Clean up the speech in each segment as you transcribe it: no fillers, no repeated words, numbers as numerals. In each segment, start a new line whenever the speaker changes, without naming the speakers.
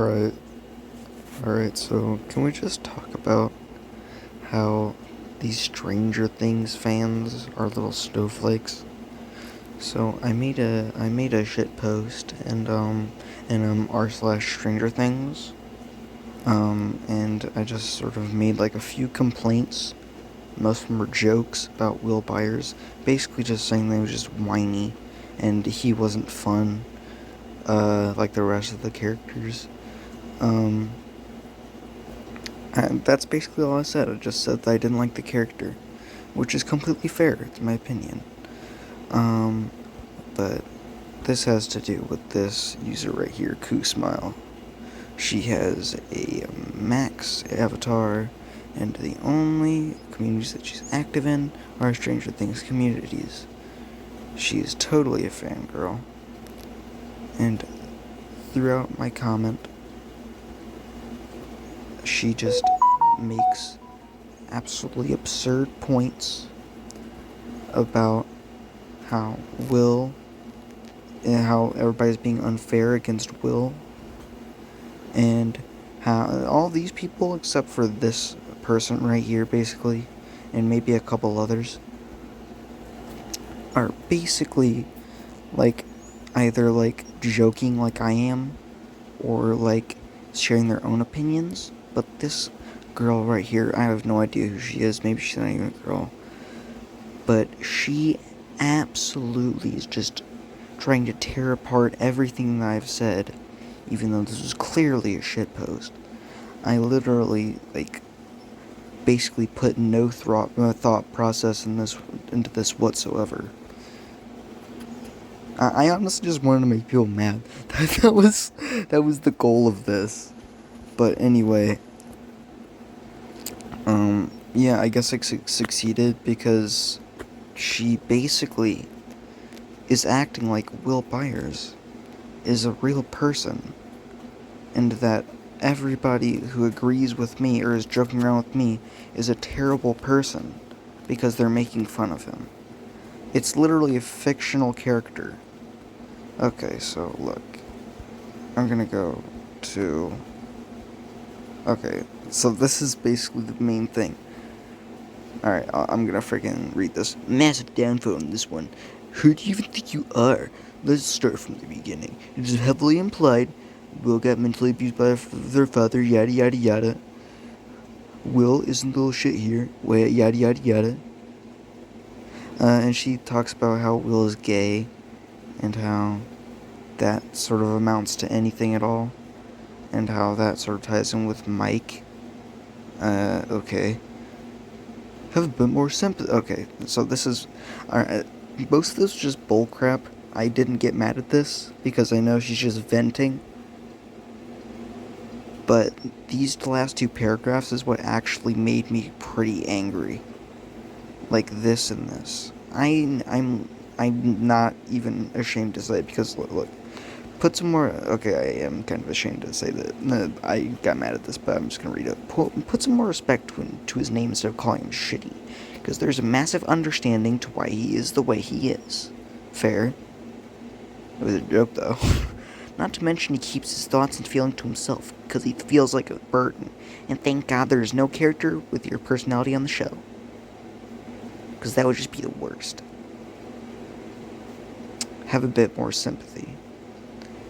Alright, alright, so can we just talk about how these Stranger Things fans are little snowflakes? So I made a shit post and r slash Stranger Things. And I just sort of made like a few complaints. Most of them were jokes about Will Byers, basically just saying that he was just whiny and he wasn't fun, like the rest of the characters. Um, And that's basically all I said. I just said that I didn't like the character, which is completely fair, in my opinion. Um, but this has to do with this user right here, Koo Smile. She has a Max avatar, and the only communities that she's active in are Stranger Things communities. She is totally a fangirl. And throughout my comment, she just makes absolutely absurd points about how Will, and how everybody's being unfair against Will, and how all these people, except for this person right here, basically, and maybe a couple others, are basically like either like joking like I am, or like sharing their own opinions. But this girl right here, I have no idea who she is. Maybe she's not even a girl. But she absolutely is just trying to tear apart everything that I've said, even though this was clearly a shitpost. I literally, like, basically put no thought process into this whatsoever. I honestly just wanted to make people mad. That was the goal of this. But anyway, yeah, I guess I succeeded because she basically is acting like Will Byers is a real person, and that everybody who agrees with me or is joking around with me is a terrible person because they're making fun of him. It's literally a fictional character. Okay, so look. I'm gonna go to. Okay, so this is basically the main thing. Alright, I'm gonna freaking read this. Massive downvote on this one. Who do you even think you are? Let's start from the beginning. It is heavily implied Will got mentally abused by their father, yada yada yada. Will isn't the little shit here, yada yada yada. And she talks about how Will is gay, and how that sort of amounts to anything at all, and how that sort of ties in with Mike. Okay. Have a bit more sympathy. Okay, so this is. Alright, most of this is just bullcrap. I didn't get mad at this because I know she's just venting. But these last two paragraphs is what actually made me pretty angry. Like this and this. I'm not even ashamed to say it because look, put some more. Okay, I am kind of ashamed to say that I got mad at this, but I'm just gonna read it. Put some more respect to his name instead of calling him shitty, because there's a massive understanding to why he is the way he is. Fair. It was a joke though. Not to mention he keeps his thoughts and feelings to himself, because he feels like a burden. And thank God there's no character with your personality on the show, because that would just be the worst. Have a bit more sympathy.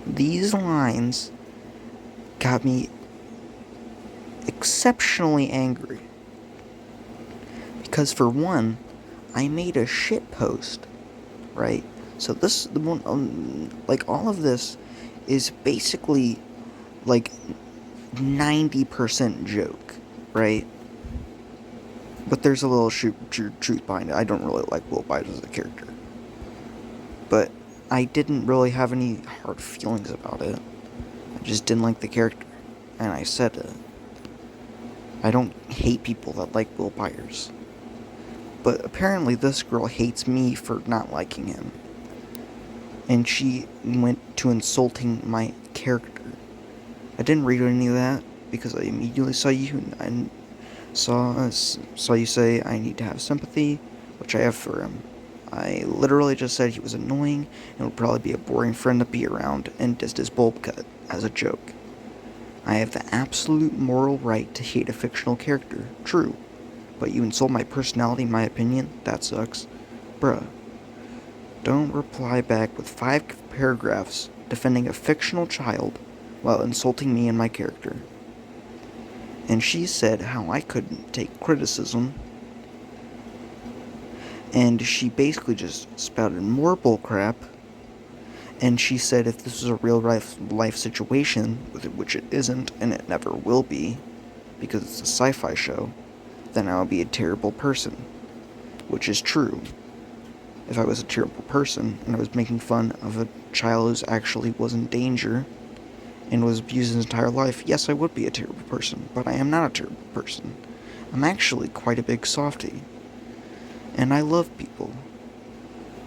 These lines got me exceptionally angry. Because for one, I made a shit post, right? So this, the one, like all of this, is basically like 90% joke, right? But there's a little truth behind it. I don't really like Will Byers as a character, but I didn't really have any hard feelings about it. I just didn't like the character, and I said it. I don't hate people that like Will Byers. But apparently this girl hates me for not liking him. And she went to insulting my character. I didn't read any of that because I immediately saw you and saw you say I need to have sympathy, which I have for him. I literally just said he was annoying and would probably be a boring friend to be around, and dissed his bulb cut as a joke. I have the absolute moral right to hate a fictional character, true. But you insult my personality, my opinion? That sucks. Bruh, don't reply back with 5 paragraphs defending a fictional child while insulting me and my character. And she said how I couldn't take criticism, and she basically just spouted more bullcrap. And she said if this was a real life situation, which it isn't and it never will be, because it's a sci-fi show, then I would be a terrible person. Which is true. If I was a terrible person and I was making fun of a child who actually was in danger and was abused his entire life, yes, I would be a terrible person. But I am not a terrible person. I'm actually quite a big softie. And I love people.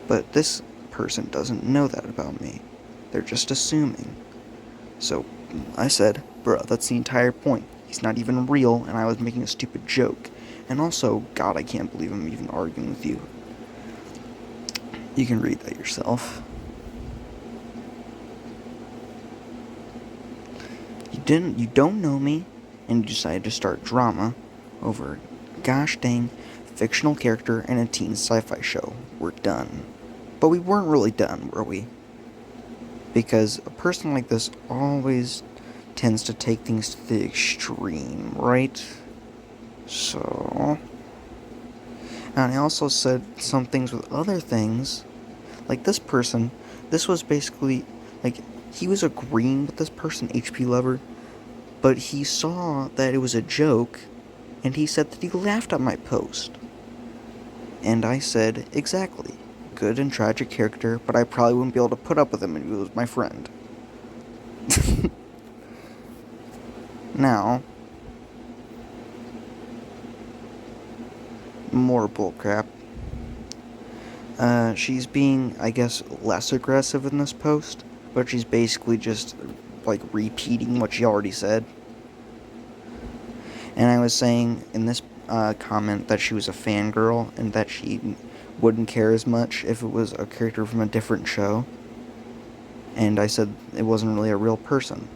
But this person doesn't know that about me. They're just assuming. So I said, bruh, that's the entire point. He's not even real, and I was making a stupid joke. And also, God, I can't believe I'm even arguing with you. You can read that yourself. You don't know me, and you decided to start drama over a gosh dang fictional character in a teen sci-fi show. We're done. But we weren't really done, were we? Because a person like this always tends to take things to the extreme, right? So... And I also said some things with other things. Like this person, this was basically, like, he was agreeing with this person, HP Lover, but he saw that it was a joke, and he said that he laughed at my post. And I said, exactly. Good and tragic character, but I probably wouldn't be able to put up with him if he was my friend. Now, more bullcrap. She's being, I guess, less aggressive in this post, but she's basically just, like, repeating what she already said. And I was saying in this comment that she was a fangirl and that she wouldn't care as much if it was a character from a different show. And I said it wasn't really a real person.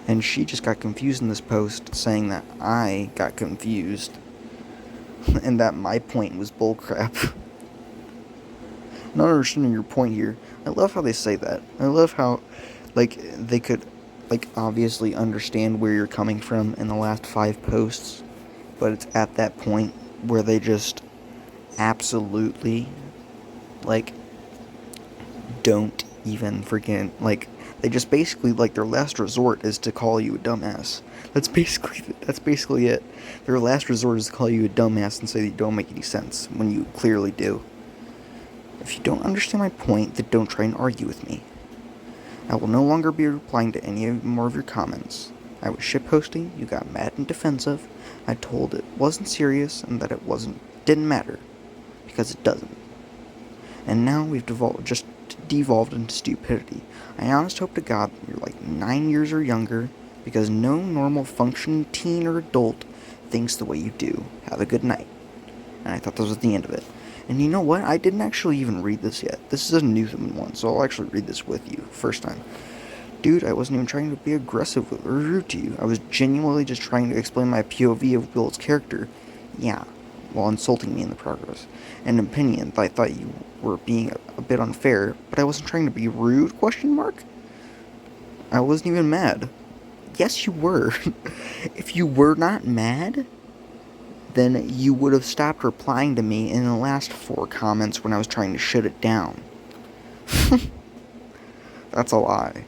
And she just got confused in this post, saying that I got confused and that my point was bullcrap. Not understanding your point here. I love how they say that. I love how, like, they could, like, obviously understand where you're coming from in the last 5 posts, but it's at that point where they just absolutely, like, don't even freaking, like, they just basically, like, their last resort is to call you a dumbass. That's basically it. Their last resort is to call you a dumbass and say that you don't make any sense, when you clearly do. If you don't understand my point, then don't try and argue with me. I will no longer be replying to any more of your comments. I was shitposting, you got mad and defensive, I told it wasn't serious and that it didn't matter. Because it doesn't. And now we've devolved into stupidity. I honestly hope to God you're like 9 years or younger, because no normal functioning teen or adult thinks the way you do. Have a good night. And I thought this was the end of it. And you know what? I didn't actually even read this yet. This is a new one, so I'll actually read this with you. First time. Dude, I wasn't even trying to be aggressive or rude to you. I was genuinely just trying to explain my POV of Will's character. Yeah, while insulting me in the progress. An opinion that I thought you were being a bit unfair, but I wasn't trying to be rude, question mark? I wasn't even mad. Yes, you were. If you were not mad, then you would have stopped replying to me in the last 4 comments when I was trying to shut it down. That's a lie.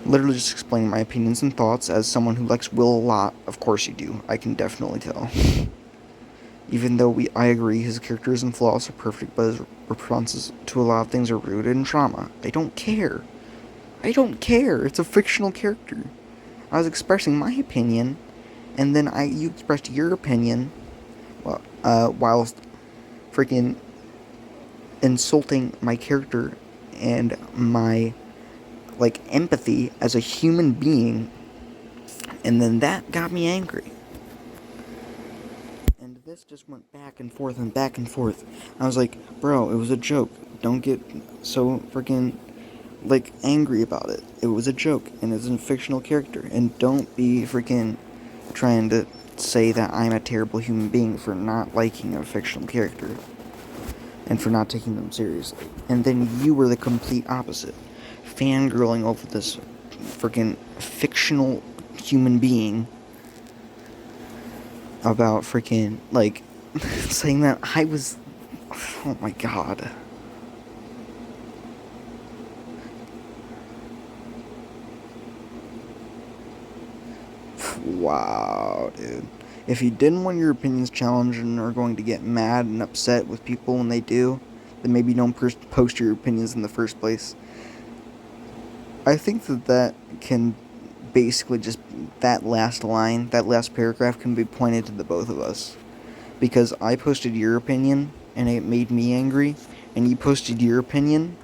Literally just explaining my opinions and thoughts as someone who likes Will a lot. Of course you do. I can definitely tell. Even though I agree his characters and flaws are perfect, but his responses to a lot of things are rooted in trauma. I don't care. I don't care. It's a fictional character. I was expressing my opinion, and then you expressed your opinion, whilst freaking insulting my character and my, like, empathy as a human being, and then that got me angry. And this just went back and forth and back and forth. I was like, bro, it was a joke. Don't get so freaking like angry about it. It was a joke and it's a fictional character. And don't be freaking trying to say that I'm a terrible human being for not liking a fictional character and for not taking them seriously. And then you were the complete opposite, fangirling over this freaking fictional human being about freaking like saying that I was. Oh my god. Wow, dude. If you didn't want your opinions challenged and are going to get mad and upset with people when they do, then maybe don't post your opinions in the first place. I think that can basically just, that last line, that last paragraph can be pointed to the both of us. Because I posted your opinion and it made me angry, and you posted your opinion,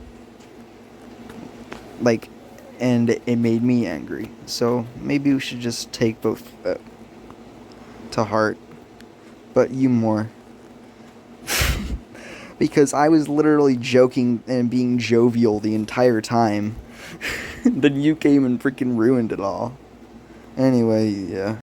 like, and it made me angry. So maybe we should just take both to heart, but you more. Because I was literally joking and being jovial the entire time. Then you came and freaking ruined it all. Anyway, yeah.